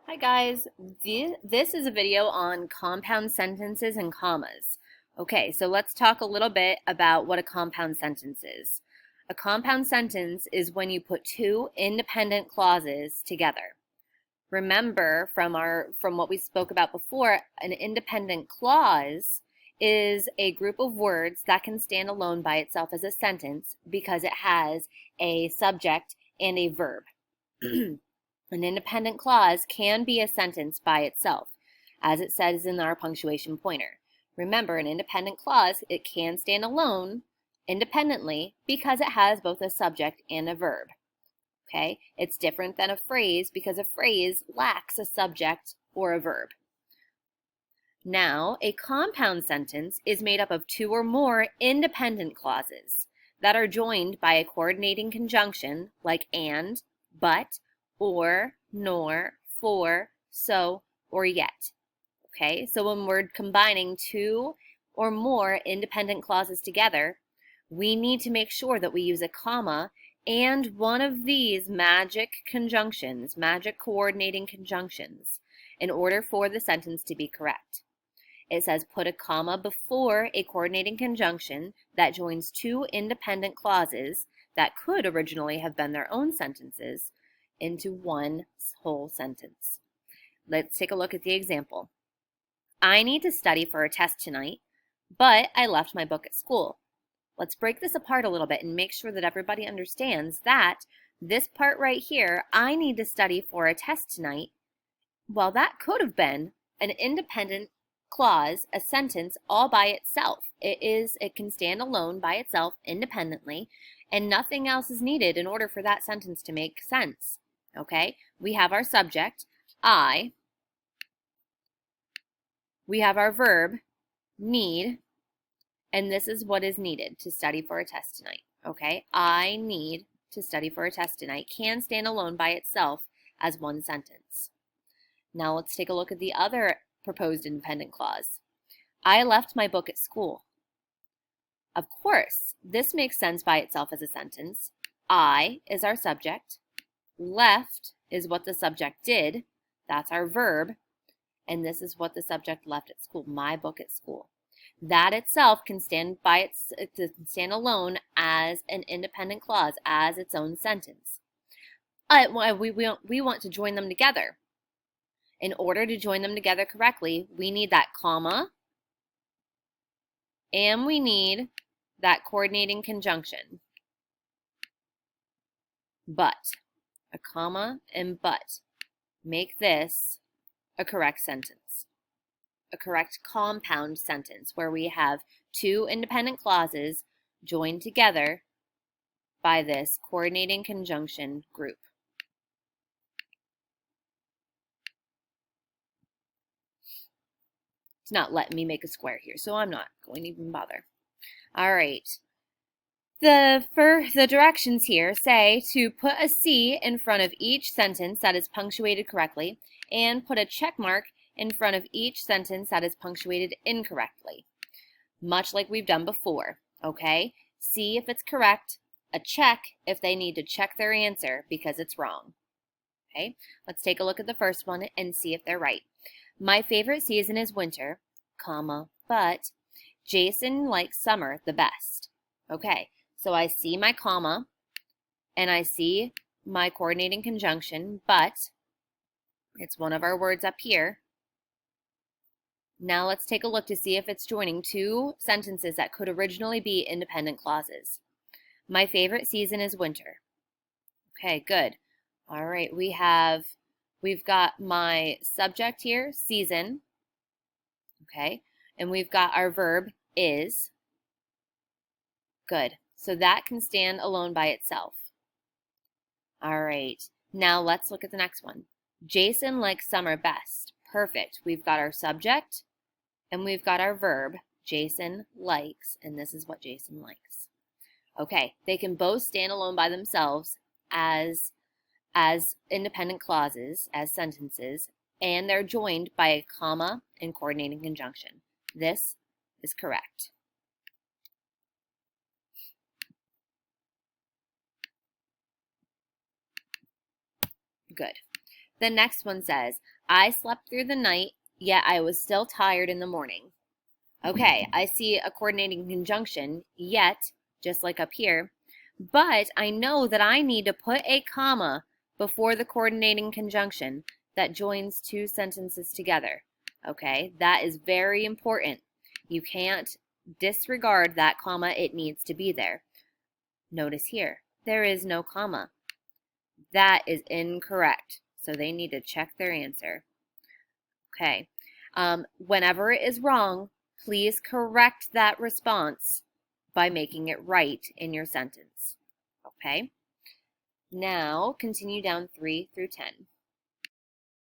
Hi guys, this is a video on compound sentences and commas. Okay, so let's talk a little bit about what a compound sentence is. A compound sentence is when you put two independent clauses together. Remember from what we spoke about before, an independent clause is a group of words that can stand alone by itself as a sentence because it has a subject and a verb. An independent clause can be a sentence by itself, as it says in our punctuation pointer. Remember, an independent clause, it can stand alone independently because it has both a subject and a verb. Okay? It's different than a phrase because a phrase lacks a subject or a verb. Now, a compound sentence is made up of two or more independent clauses that are joined by a coordinating conjunction like and, but, or, nor, for, so, or yet. Okay, so when we're combining two or more independent clauses together, we need to make sure that we use a comma and one of these magic conjunctions, magic coordinating conjunctions, in order for the sentence to be correct. It says put a comma before a coordinating conjunction that joins two independent clauses that could originally have been their own sentences into one whole sentence. Let's take a look at the example. I need to study for a test tonight, but I left my book at school. Let's break this apart a little bit and make sure that everybody understands that this part right here, I need to study for a test tonight, well, that could have been an independent clause, a sentence all by itself. It can stand alone by itself independently, and nothing else is needed in order for that sentence to make sense. Okay, we have our subject, I. We have our verb, need, and this is what is needed to study for a test tonight. Okay, I need to study for a test tonight can stand alone by itself as one sentence. Now let's take a look at the other proposed independent clause. I left my book at school. Of course, this makes sense by itself as a sentence. I is our subject. Left is what the subject did. That's our verb. And this is what the subject left at school, my book at school. That itself can stand alone as an independent clause, as its own sentence. We want to join them together. In order to join them together correctly, we need that comma and we need that coordinating conjunction. But, a comma and but make this a correct sentence, a correct compound sentence where we have two independent clauses joined together by this coordinating conjunction group. It's not letting me make a square here, so I'm not going to even bother. All right. The directions here say to put a C in front of each sentence that is punctuated correctly and put a check mark in front of each sentence that is punctuated incorrectly, much like we've done before, okay? See if it's correct, a check if they need to check their answer because it's wrong, okay? Let's take a look at the first one and see if they're right. My favorite season is winter, comma, but Jason likes summer the best. Okay, so I see my comma and I see my coordinating conjunction, but it's one of our words up here. Now let's take a look to see if it's joining two sentences that could originally be independent clauses. My favorite season is winter. Okay, good. All right, we've got my subject here, season. Okay, and we've got our verb is. Good. So that can stand alone by itself. All right. Now let's look at the next one. Jason likes summer best. Perfect. We've got our subject and we've got our verb, Jason likes, and this is what Jason likes. Okay. They can both stand alone by themselves as independent clauses, as sentences, and they're joined by a comma and coordinating conjunction. This is correct. Good. The next one says, I slept through the night, yet I was still tired in the morning. Okay, I see a coordinating conjunction, yet, just like up here, but I know that I need to put a comma before the coordinating conjunction that joins two sentences together. Okay, that is very important. You can't disregard that comma, it needs to be there. Notice here, there is no comma. That is incorrect, so they need to check their answer. Okay, whenever it is wrong, please correct that response by making it right in your sentence. Okay, now continue down 3 through 10.